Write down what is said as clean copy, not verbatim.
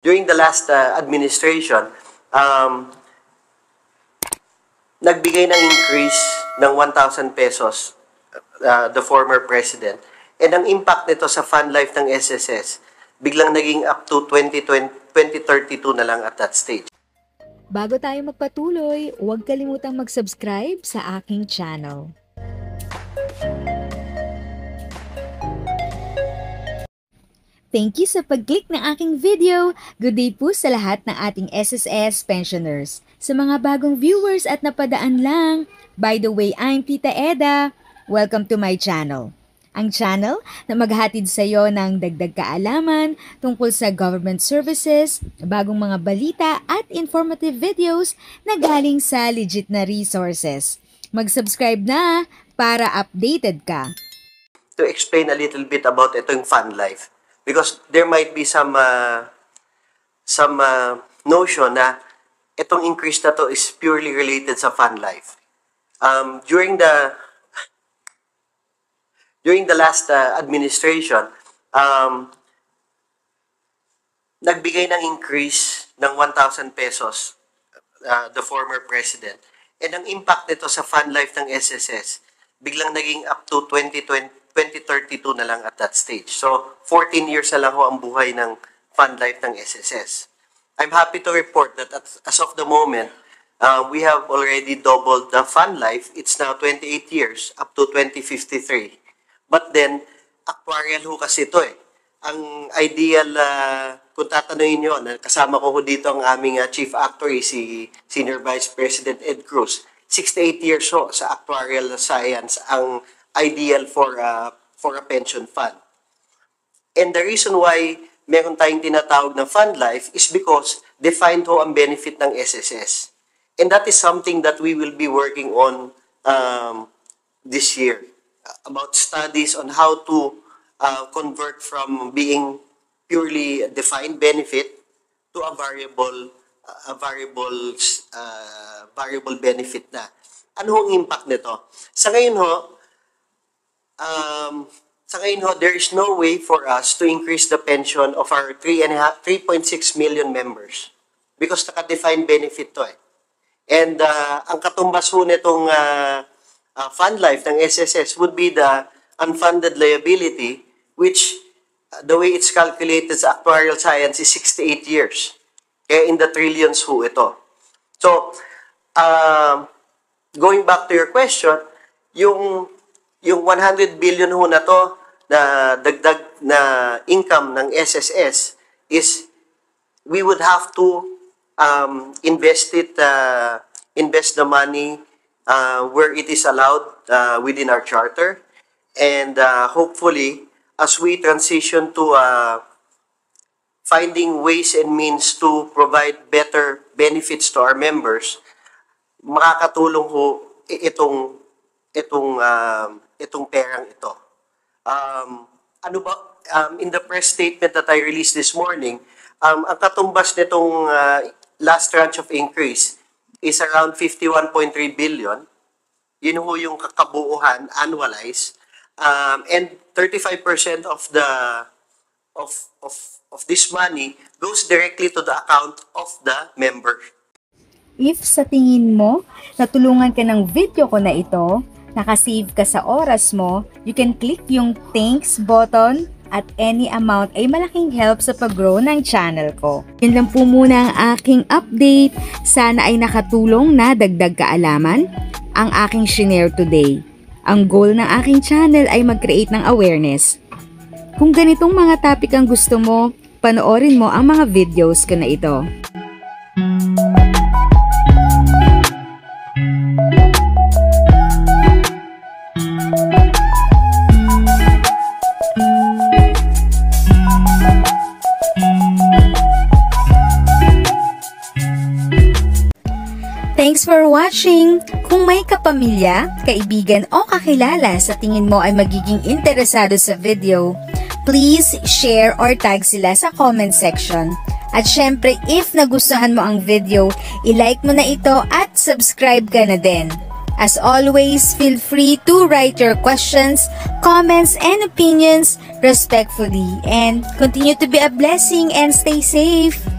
During the last administration, nagbigay ng increase ng 1,000 pesos the former president. And ang impact nito sa fund life ng SSS, biglang naging up to 2032 na lang at that stage. Bago tayo magpatuloy, huwag kalimutang mag-subscribe sa aking channel. Thank you sa pag-click ng aking video. Good day po sa lahat ng ating SSS pensioners. Sa mga bagong viewers at napadaan lang, by the way, I'm Tita Eda. Welcome to my channel. Ang channel na maghatid sa iyo ng dagdag kaalaman tungkol sa government services, bagong mga balita at informative videos na galing sa legit na resources. Mag-subscribe na para updated ka. To explain a little bit about itong fund life, because there might be some notion na itong increase na to is purely related sa fund life. During the last administration, nagbigay ng increase ng 1,000 pesos the former president. And ang impact nito sa fund life ng SSS, biglang naging up to 2032 na lang at that stage. So, 14 years na lang ho ang buhay ng fund life ng SSS. I'm happy to report that as of the moment, we have already doubled the fund life. It's now 28 years up to 2053. But then, actuarial ho kasi ito eh. Ang ideal, kung tatanungin nyo, kasama ko ho dito ang aming chief actuary, si Senior Vice President Ed Cruz. 68 years ho sa actuarial science ang ideal for a pension fund. And the reason why meron tayong tinatawag na fund life is because defined ho ang benefit ng SSS. And that is something that we will be working on this year. About studies on how to convert from being purely defined benefit to a variable benefit na. Ano ang impact nito? Sa ngayon ho, there is no way for us to increase the pension of our 3.6 million members because naka-defined benefit to eh. And ang katumbas ho nitong fund life ng SSS would be the unfunded liability, which the way it's calculated sa actuarial science is 68 years. Kaya in the trillions ho ito. So, going back to your question, yung 100 billion ho na to na dagdag na income ng SSS is we would have to invest the money where it is allowed within our charter, and hopefully as we transition to finding ways and means to provide better benefits to our members, makakatulong ho itong perang ito. In the press statement that I released this morning, ang katumbas nitong last tranche of increase is around 51.3 billion. Yun ho yung kakabuuhan, annualized. And 35% of this money goes directly to the account of the member. If sa tingin mo, natulungan ka ng video ko na ito, nakasave ka sa oras mo, you can click yung thanks button at any amount ay malaking help sa pag-grow ng channel ko. Yun lang po muna ang aking update. Sana ay nakatulong na dagdag kaalaman ang aking shinare today. Ang goal ng aking channel ay mag-create ng awareness. Kung ganitong mga topic ang gusto mo, panoorin mo ang mga videos ko na ito. Thanks for watching! Kung may kapamilya, kaibigan o kakilala sa tingin mo ay magiging interesado sa video, please share or tag sila sa comment section. At syempre, if nagustuhan mo ang video, i-like mo na ito at subscribe ka na din. As always, feel free to write your questions, comments, and opinions respectfully. And continue to be a blessing and stay safe!